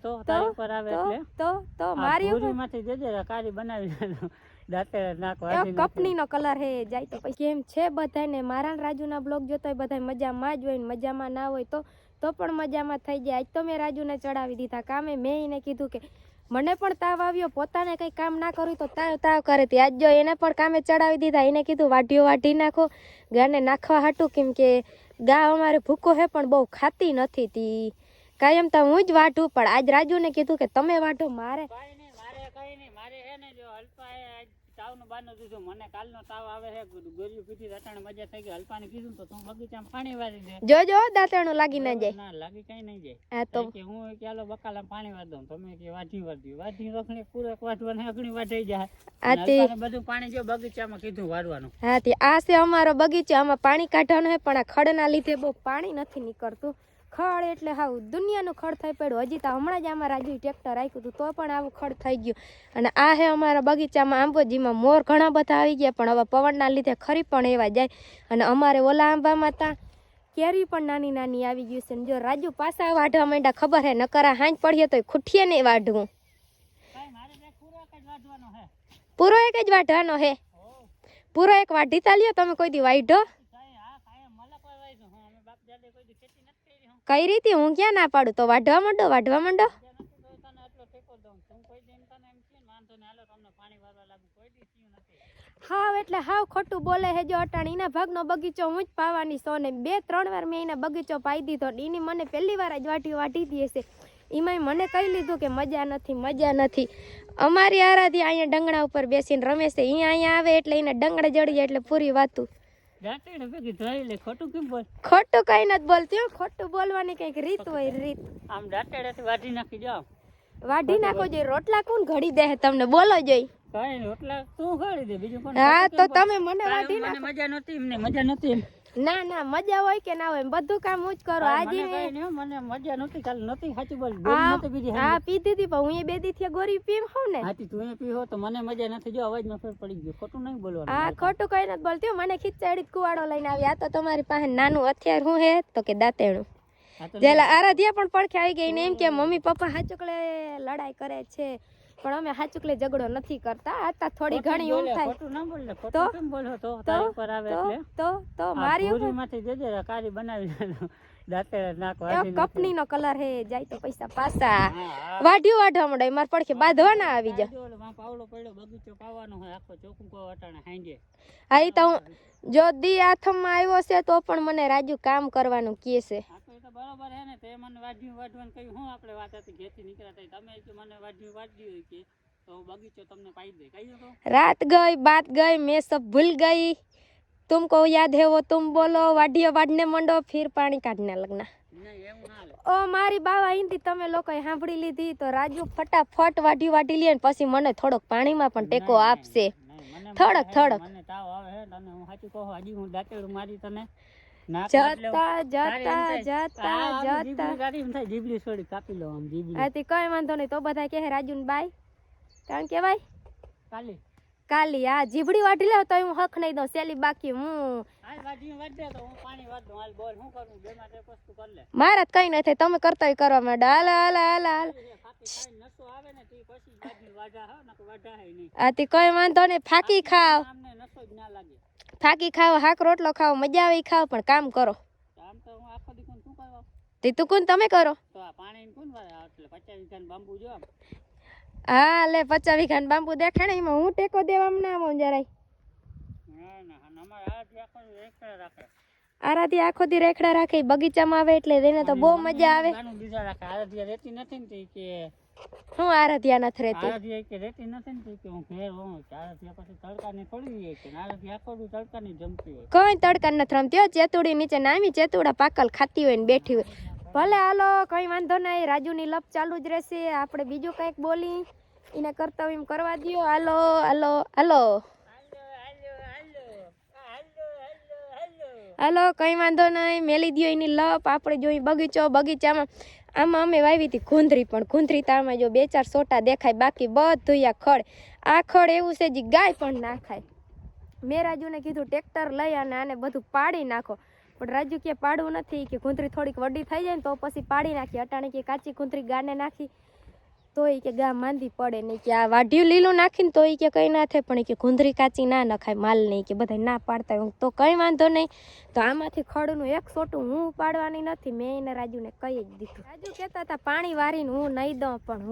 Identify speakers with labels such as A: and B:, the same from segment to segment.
A: તો તારી ઉપર આવે એટલે
B: તો મારી
A: પૂરીમાંથી દેજે કારી બનાવી દેજો દાંતે નાખવા
B: કપનીનો કલર હે જાય તો પછી કેમ છે બધાને મારા રાજુના બ્લોગ જોતો હોય બધા મજામાં જ હોય ને મજામાં ના હોય તો પણ મજામાં થઈ જાય. આજ તો મેં રાજુને ચડાવી દીધા કામે. મેં એને કીધું કે મને પણ તાવ આવ્યો, પોતાને કઈ કામ ના કર્યું તો તાવ કરે તી. આજ જો એને પણ કામે ચડાવી દીધા. એને કીધું વાઢીઓ વાઢી નાખો ગાને નાખવા હાટું, કેમ કે ગા અમારે ભૂકો હે પણ બહુ ખાતી નથી તી. કાયમ તો હું જ વાઢું, પણ આજ રાજુને કીધું કે તમે વાઢો. મારે
A: હે ને જો હલપા તાવનું બાનું દીધું. મને કાલનો તાવ આવે હે, ગોળીઓ પીધી અટાણે મજા થઈ ગઈ. હલપાને કીધું તો તું બગીચામાં પાણી વાળી દે.
B: જોજો દાંતણું લાગી ના જાય.
A: ના લાગી કઈ નહીં જાય. હા તો કે હું કે હાલો બકાલામાં પાણી વાળી દઉં. તમે કે વાઢી રખણી પૂરેક વાઢવાની અગણી વાઢાઈ જાય. હલપાને બધું પાણી જો બગીચામાં કીધું વાળવાનું. હા તે
B: આ છે અમારો બગીચો. આમાં પાણી કાઢવાનું હે, પણ આ ખડના લીધે બહુ પાણી નથી નીકળતું. ખડ એટલે હાવ દુનિયાનું ખડ થઈ પડ્યું. હજી તો હમણાં જ આમાં રાજુ ટ્રેક્ટર રાખ્યું હતું તો પણ આવું ખડ થઈ ગયું. અને આ હે અમારા બગીચામાં આંબોજીમાં મોર ઘણા બધા આવી ગયા, પણ હવે પવનના લીધે ખરી પણ એવા જાય. અને અમારે ઓલા આંબામાં ત્યાં કેરી પણ નાની નાની આવી ગયું છે. જો રાજુ પાછા વાઢવા માંડ્યા, ખબર હે નકરા હાંજ પડીએ તો ખૂટીએ નહીં વાઢવું. પૂરો એક જ વાઢવાનો હે. પૂરો એક વાઢી તાલ્યો તમે કોઈ દી વાઢો કઈ રીતે? હું ક્યાં ના પાડું. તો વાઢવા માંડો. હાવ એટલે હાવ ખોટું બોલે હે. જો અટાણ એના ભાગનો બગીચો હું જ પાવાની છો ને 2-3 વાર મેં એના બગીચો પાઈ દીધો. એની મને પહેલી વાર જ વાઢી દી હશે. એમાંય મને કહી લીધું કે મજા નથી. અમારી આરાધી અહીંયા ડંગણા ઉપર બેસીને રમે છે. અહીંયા આવે એટલે એને ડંગડા જડી જાય એટલે પૂરી વાતું.
A: ખોટું
B: કઈ નથી બોલતી. ખોટું બોલવાની કઈક રીત હોય. રીત
A: આમ દાંતેડેથી વાઢી નાખી જાવ.
B: વાઢી નાખો જોઈએ. રોટલા કોણ ઘડી દે તમને બોલો જોઈ.
A: કઈ રોટલા તું ઘડી દે બીજું કોણ?
B: હા તો તમે મને વાઢી નાખો.
A: મજા નહોતી.
B: ના મજા હોય કે ના હોય બધું કામ હું જ કરું. આજે
A: મને મજા નહોતી. કાલ નહોતી સાચું બોલ.
B: હા પીધી હતી પણ હું એ 2 દી થી ગોરી પીમ હોઉં ને.
A: હાથી તું એ પીવો તો મને મજા નથી. જો અવાજમાં ફેર પડી ગયો. ખોટું નહીં બોલવાનું.
B: હા ખોટું કઈ નથી બોલતી. મને ખીચડી કુવાડો લઈને આવી. આ તો તમારી પાસે નાનું હથિયાર હું હે તો કે દાંતેણું. જેલા આરાધ્યા પણ પડખે આવી ગઈ ને એમ કે મમ્મી પપ્પા હાચુકલે લડાઈ કરે છે, પણ અમે હાચુકલે ઝઘડો નથી કરતા. આતા થોડી ઘણી ઊંઘ થાય.
A: ખોટું ના બોલ. ખોટું કેમ બોલો? તો તારી ઉપર આવે એટલે
B: તો મારી
A: પૂરીમાંથી દેજે કારી બનાવી દેજો દાંતે નાખવા.
B: કપનીનો કલર હે જાય તો પૈસા પાછા વાઢવા મળે. માર પડખે બાંધવા ના આવી જાય.
A: પાવડો પડ્યો બગીચો પાવાનો હોય આખો ચોખ્ખું કો અટાણે હાંજે.
B: હા ઈ તો જો દી આથમમાં આવ્યો છે તો પણ મને રાજુ કામ કરવાનું કહે છે.
A: બરોબર હે ને. તે મને વાઢવાનું કહ્યું. હું આપણે વાત હતી ઘેરથી નીકળ્યા તમે કે મને વાઢી હોય કે તો બગીચો તમને પાઈ દે. કહ્યું તો
B: रात गई बात गई मैं सब भूल गई. तुमको याद है वो तुम बोलो. वाढ़ियो वाढ़ने मंडो फिर पानी काटने लगना. ઓ મારી બાવા હિન્દી તમે લોકોએ સાંભળી લીધી તો રાજુ ફટાફટ વાઢી લે ને પછી મને થોડોક પાણીમાં પણ ટેકો આપશે. થોડોક
A: મને તાવ આવે હે તને હું સાચું કહું. હજી હું દાંતેડું મારી તને જીબડી છોડી કાપી લો. આમ જીબડી
B: આથી કઈ વાંધો નહીં. તો બધા કહે રાજુ ને બાય કારણ કેવાય કાલી. હા જીબડી વાઢી લે તો હું હક નહીં દઉં. સેલી બાકી હું મારા કઈ નહીં થાય. તમે કરતા કરવા માંડો. હાલ આથી કઈ વાંધો નહીં. ફાકી ખાવ હાક રોટલો ખાવ મજા આવે ખાવ, પણ કામ કરો. તું કોણ તમે કરો? હા લે 50 વીઘા બાંબુ દેખાડે એમાં હું ટેકો દેવા ના આવું જરાય. આરાધી આખો દી રેખડા રાખે બગીચામાં આવે એટલે એને તો બહુ મજા આવે. હું આરાધ્યા નથી રહેતી. કઈ તડકા નથી રમતી. ચેતુડી નીચે નામી ચેતુડા પાકલ ખાતી હોય ને બેઠી હોય. ભલે હાલો કઈ વાંધો નહીં. રાજુની લપ ચાલુ જ રહેશે. આપણે બીજું કઈક બોલી એને કર્તવ્ય કરવા દો. હાલો કઈ વાંધો નહીં. મેલી દો એની લપ. આપણે જોઈ બગીચામાં આમાં અમે વાવી હતી ગુંદરી, પણ ગુંદરી તારમાં જો 2-4 સોટા દેખાય, બાકી બધું ખડ. આ ખડ એવું છે જે ગાય પણ ના ખાય. મેં રાજુને કીધું ટ્રેક્ટર લઈ અને આને બધું પાડી નાખો, પણ રાજુ કે પાડવું નથી. કે ગુંદરી થોડીક વડી થઈ જાય ને તો પછી પાડી નાખી. અટાણે કે કાચી ગુંદરી ગાને નાખી તોય કે ગા માંદી પડે નહીં કે આ વાઢિયું લીલું નાખીને તોય કે કંઈ ના થાય, પણ કે ગુંદરી કાચી ના નખાય માલ નહીં કે બધા ના પાડતા હોય તો કંઈ વાંધો નહીં. તો આમાંથી ખડનું એક સોટું હું પાડવાની નથી, મેં એને રાજુને કહી જ દીધું. રાજુ કહેતા હતા પાણી વારીને હું નહીં દઉં, પણ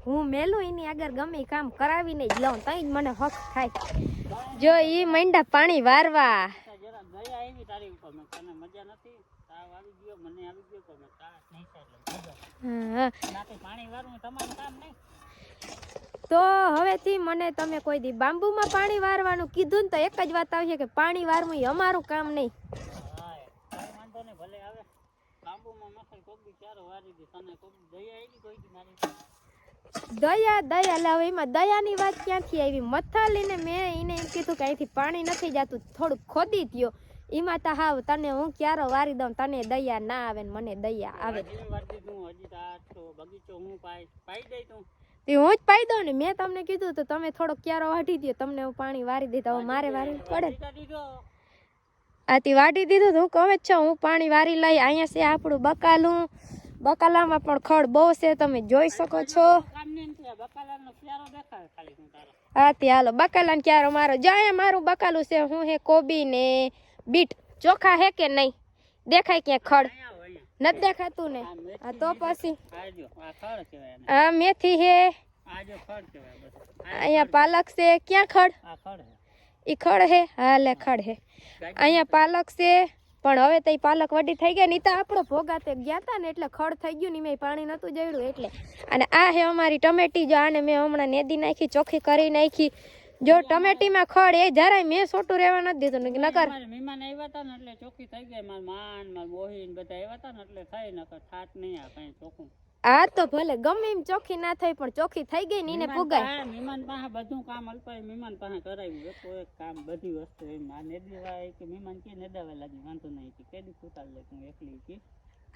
B: હું મેલું એની આગળ ગમે ઈ કામ કરાવીને જ લઉં, તઈ જ મને હક થાય. જો ઈ માંડા પાણી વારવા
A: જરા દયા આવી તારી ઉપર, મેં તને મજા નથી, તાવ આવી ગયો, મને આવી ગયો, તો મેં તાવ નહીં થાય એટલે નાથી પાણી વારવું તમારું કામ નહીં.
B: તો હવેથી મને તમે કોઈ દી બાંબુમાં પાણી વારવાનું કીધું ને તો એક જ વાત આવશે કે પાણી વારવું એ અમારું કામ નહીં.
A: હા કાંઈ વાંધો નહીં, ભલે આવે બાંબુમાં મસાઈ કોક દી ચારો વારી દી, તને કોક દયા આવી કોઈ દી મારી
B: દયા લાવ, એમાં દયાની વાત ક્યાંથી આવી? મથાલીને મેં એને એમ કીધું કે અહીંથી પાણી નથી જતું, થોડુંક ખોદી દ્યો. એમાં તો હાવ તને હું ક્યારો વારી દઉં, તને દયા ના આવે ને મને દયા આવે.
A: બગીચો હું પાઈ દઈ તું
B: હું જ પાઈ દઉં ને, મેં તમને કીધું તો તમે થોડોક ક્યારો વાઢી દો, તમને હું પાણી વારી દીધા. હવે મારે વારવું પડે. આથી વાઢી દીધું તો હું કહે જ છું હું પાણી વારી લઈ. અહીંયા છે આપણું બકાલું, બકાલામાં પણ ખડ બહુ છે, તમે જોઈ શકો છો. હાથી હાલો બકાલાને ક્યારો મારો. જો અહીંયા મારું બકાલું છે, હું હે કોબી ને બીટ. ચોખા હે કે નહીં? દેખાય ક્યાં ખડ? નથી દેખાતું ને? હા તો પછી આ મેથી હે, અહીંયા પાલક છે. ક્યાં ખડ? ઈ ખડ હે? હા લે ખડ હે. અહીંયા પાલક છે, પણ હવે તો પાલક વડી થઈ ગયા. નહીં તો આપણો ભોગાતે ગયા હતા ને એટલે ખડ થઈ ગયું ને મેં પાણી નતું જડ્યું એટલે. અને આ હે અમારી ટમેટી. જો આને મેં હમણાં નેદી નાખી, ચોખ્ખી કરી નાખી. જો ટમેટીમાં ખડ એ જરાય મેં સોટું રહેવા નથી દીધું નકર
A: મહેમાન આવ્યા હતા ને એટલે ચોખ્ખી થઈ ગઈ. મારા માન મારા બોહીન બધા આવ્યા હતા ને એટલે થઈ નકર થાત નહીં આ કઈ ચોખ્ખું.
B: આ તો ભલે ગમે એમ ચોખ્ખી ના થઈ પણ ચોખ્ખી થઈ ગઈ ને એને પુગાય.
A: મહેમાન પાસે બધું કામ અલ્પાય મહેમાન પાસે કરાવ્યું તો એક કામ બધી વસ્તુ એમ આ નેદવાય કે મહેમાન કે નેદાવા લાગી વાંધો નહીં કે કેદી ઉતાર લે તું એકલી કે.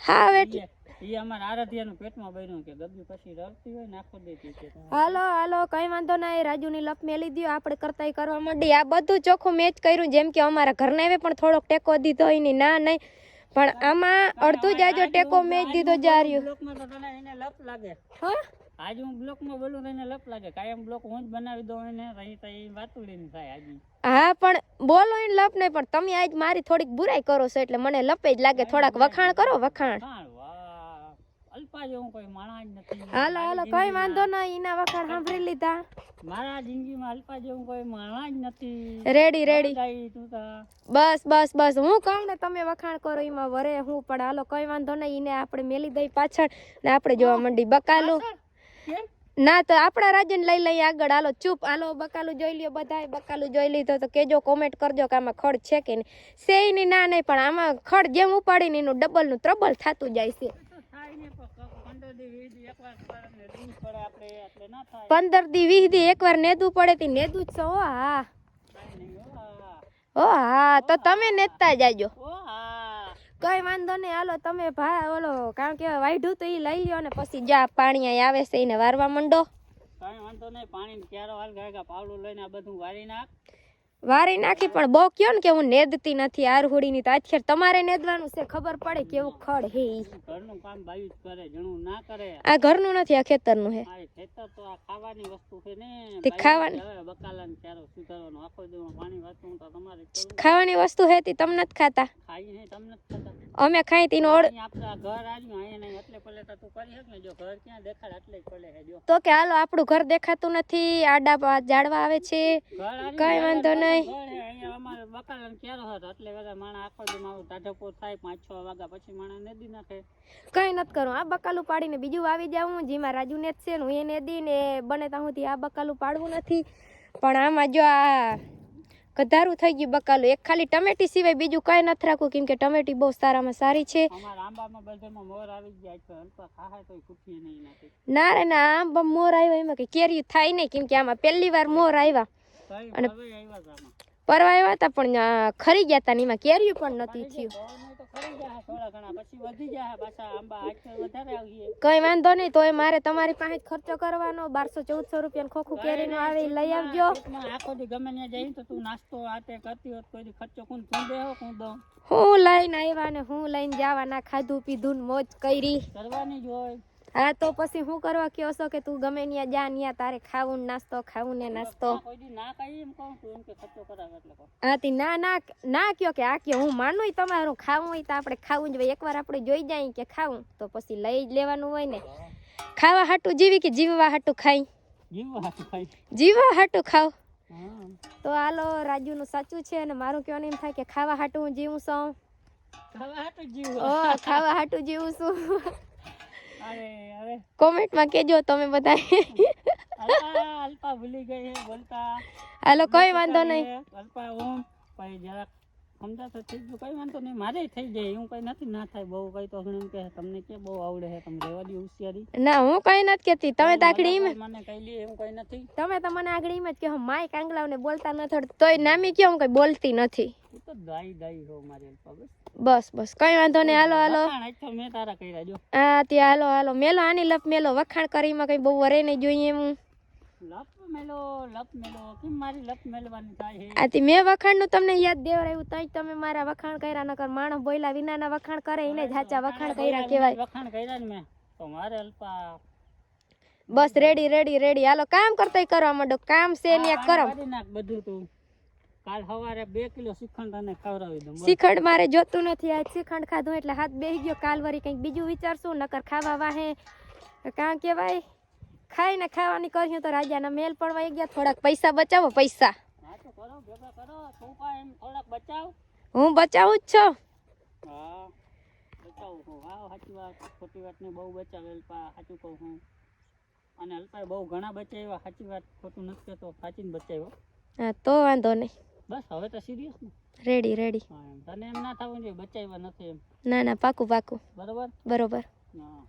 A: હા એટલે ઈ અમાર આરાધ્યાનું પેટમાં બન્યું કે ગબ્બી પછી રડતી હોય નાખો દેતી છે.
B: હાલો હાલો કઈ વાંધો નહીં, રાજુની લપ મેલી દયો, આપણે કરતાય કરવા માંડી. આ બધું ચોખ્ખું મેચ કર્યું, જેમ કે અમારા ઘરના હવે પણ થોડોક ટેકો દીધો એની ના નહીં, પણ આમાં અડધું જાજો ટેકો મેચ દીધો જાર્યું.
A: બ્લોકમાં તો તને એને લપ લાગે.
B: હા
A: આજ હું બ્લોકમાં બોલું તો એને લપ લાગે. કાયમ બ્લોક હું જ બનાવી દઉં એને રહી તો એ વાતું લઈને થાય આજે.
B: હા પણ બોલો એને લપ નહીં, પણ તમે આજ મારી થોડીક બુરાઈ કરો છો એટલે મને લપે જ લાગે. થોડાક વખાણ કરો, વખાણ.
A: અલ્પા જેવું કોઈ માણા જ નથી.
B: હાલો હાલો કઈ વાંધો નહીં, એના વખાણ સાંભળી લીધા.
A: મારા જિંદગીમાં અલ્પા જેવું કોઈ માણા જ નથી.
B: રેડી રેડી
A: તું તો
B: બસ બસ બસ, હું કહું ને તમે વખાણ કરો એમાં વરે હું. પણ હાલો કઈ વાંધો નહીં, એને આપણે મેલી દઈ પાછળ ને આપણે જોવા માંડી બકાલું. ના તો આપણા રાજ્યને લઈ લઈએ આગળ. હાલો ચૂપ, હાલો બકાલું જોઈ લ્યો બધાય. બકાલું જોઈ લીધો તો કેજો, કોમેન્ટ કરજો કે આમાં ખડ છે કે નહીં. સેયની ના નહીં, પણ આમાં ખડ જેમ ઉપાડીને એનું ડબલ નું ત્રબલ થતું જાય છે. 15 દી 20 દી એકવાર નેદવું પડે તી નેદવું જ છો. હા ઓ હા તો તમે નેદતા જાજો. કઈ વાંધો નહીં, હાલો તમે ઓલો કારણ કે વાઢું તો એ લઈ લ્યો ને પછી જા પાણી અહીં આવે છે એને વારવા માંડો.
A: કઈ વાંધો નહીં, પાણી ક્યારો હાલ ગાયગા પાવડું લઈને આ બધું વારી નાખ.
B: વારી નાખી, પણ બહુ કયો ને કે હું નેદતી નથી આરહુડી ની. તો આખેર તમારે નેદવાનું છે, ખબર પડે કેવું ખડ હે.
A: ઘરનું કામ બાયું જ કરે, જણું ના કરે.
B: આ ઘરનું નથી, આ ખેતરનું હે.
A: ખેતર તો આ ખાવાની વસ્તુ છે ને,
B: તે ખાવાની
A: બકાલાને ક્યારો સુધારવાનો આખો દિવસ પાણી વાતું તો તમારે
B: ખાવાની વસ્તુ હે તી તમને નથી ખાતા.
A: ખાઈ નહીં તમને નથી ખાતા,
B: અમે ખાઈ તીનો ઓળ.
A: આપડા ઘર આવ્યું અહીંયા નહીં એટલે પલે તો તું કરી હક ને. જો ઘર ક્યાં દેખાડ એટલે જ પલે હે. જો
B: તો કે હાલો આપણું ઘર દેખાતું નથી, આડા ઝાડવા આવે છે. કઈ વાંધો નહીં.
A: અહીંયા અમારે બકાલાને ક્યારો હતો એટલે બધા માણા આખો દી મારું ટાઢકો થાય 5-6 વાગ્યા પછી માણા નદી નાખે.
B: કઈ નથી કરું, આ બકાલું પાડીને બીજું વાવી જાઉં. જેમાં રાજુ ને છે હું એ નેદી ને બને ત્યાં સુધી આ બકાલું પાડવું નથી. પણ આમાં જો આ કધારું થઈ ગયું બકાલું. એક ખાલી ટમેટી સિવાય બીજું કઈ નથી રાખવું, કેમ કે ટમેટી બહુ સારામાં સારી છે.
A: અમારા આંબામાં બધામાં મોર આવી જાય છે, અલ્પા ખાય તો કુઠી નહીં નાખે.
B: ના રે ના, આંબા મોર આવ્યા એમાં કે કેરી થાય નહીં, કેમ કે આમાં પહેલી વાર મોર આવ્યા. અને પરવા આવ્યા હતા પણ ખરી ગયા હતા, એમાં કેરીયું પણ નથી થયું. કઈ વાંધો નહીં, તોય મારે તમારી પાસે ખર્ચો કરવાનો. 1200-1400 રૂપિયા ખોખું કેરી નું આવે લઈ આવજો.
A: આખો દી ગમે ત્યાં જઈને તો તું નાસ્તો આતે કરતી હોત, કોઈ ખર્ચો કોણ દેહો કોણ દઉં.
B: હું લઈને આવ્યા ને હું લઈને જવા, ના ખાધું પીધું મોજ કરી
A: કરવાની જ હોય.
B: હા તો પછી હું કરવા કયો છો કે તું ગમે ત્યાં જા ત્યાં તારે ખાવું ને નાસ્તો
A: કોઈ દી ના કાંઈ એમ કહું તું એમ કે ખર્ચો કરાવે એટલે કહું.
B: હા તી ના ના ના કયો કે આ કયો હું માનું તમારું ખાવું હોય તો આપણે ખાવું જ હોય એકવાર આપણે જોઈ જાય કે ખાવું તો પછી લઈ જ લેવાનું હોય ને ખાવા હાટું જીવી કે જીવવા હાટું ખાઈ
A: જીવવા હાટું ખાઈ.
B: જીવવા હાટું ખાવ
A: હા
B: તો હાલો રાજુનું સાચું છે અને મારું કહેવાનું એમ થાય કે ખાવા હાટું હું જીવું છું
A: ખાવા હાટું જ જીવવા.
B: ઓ ખાવા હાટું જીવું છું
A: અરે હવે
B: કોમેન્ટમાં કહેજો તમે બધા
A: અલ્પા ભૂલી ગઈ હે બોલતા.
B: હાલો કોઈ વાંધો નહીં
A: અલ્પા ઓમ પછી જરાક સમજાતો થઈ ગયું કઈ વાંધો નહીં મારે થઈ જાય એવું કઈ નથી ના થાય બહુ કઈ તો ઘણું કે તમને કે બહુ આવડે છે તમે રહેવા દો હોશિયારી.
B: ના હું કઈ નથી કેતી તમે તો આગળ ઈમ
A: મને કઈ લે એવું કઈ નથી.
B: તમે તો મને આગળ ઈમ જ કહો માય કાંગલાવને બોલતા નથી તોય નામી કયો હું કઈ બોલતી નથી.
A: તું તો દાઈ દાઈ હો મારી અલ્પા
B: બસ બસ કઈ વાંધો નહીં હાલો હાલો
A: વખાણ આજ મેં તારા કર્યા જો.
B: હા ત્યાં હાલો હાલો મેલો આની લપ મેલો વખાણ કરીમાં કઈ બહુ વરે નહીં જોઈએ હું
A: લપ મેલો કેમ મારી લપ મેલવાની થાય છે.
B: આથી મેં વખાણનું તમને યાદ દેવરાયું તઈ તમે મારા વખાણ કર્યા નકર માણસ બોયલા વિનાના વખાણ કરે એને જ સાચા વખાણ કર્યા કહેવાય.
A: વખાણ કર્યા ને મેં તો મારે અલ્પા
B: બસ રેડી રેડી રેડી હાલો કામ કરતા કરવા માંડો કામ છે ને કરો
A: કાઢી નાખ બધું તું. કાલ સવારે 2 કિલો શ્રીખંડ તને ખવડાવી દઉં.
B: શ્રીખંડ મારે જોતું નથી આજ શ્રીખંડ ખાધું એટલે હાથ બેહી ગયો કાલ વરી કંઈક બીજું વિચારશું નકર ખાવા વાહે કાં કહેવાય ખાઈને ખાવાની કર્યું તો રાજાના મેલ પડવા ગયા થોડાક પૈસા બચાવો પૈસા.
A: હા તો કરો ભેગા કરો તું પણ એમ થોડાક બચાવ.
B: હું બચાવું જ છું.
A: હા બચાવું હું હા સાચી વાત ખોટી વાત ને બહુ બચાવે અલ્પા સાચું કહું હું અને અલ્પાએ બહુ ઘણા બચાવ્યા સાચી વાત ખોટું નથી કહેતો સાચીને બચાવ્યો.
B: હા તો વાંધો નહીં
A: બસ હવે તો સિરિયસ ને.
B: રેડી રેડી
A: હા એમ તને એમ ના થવું જોઈએ બચાવ્યા નથી એમ.
B: ના ના પાકું પાકું
A: બરોબર
B: બરોબર.
A: હા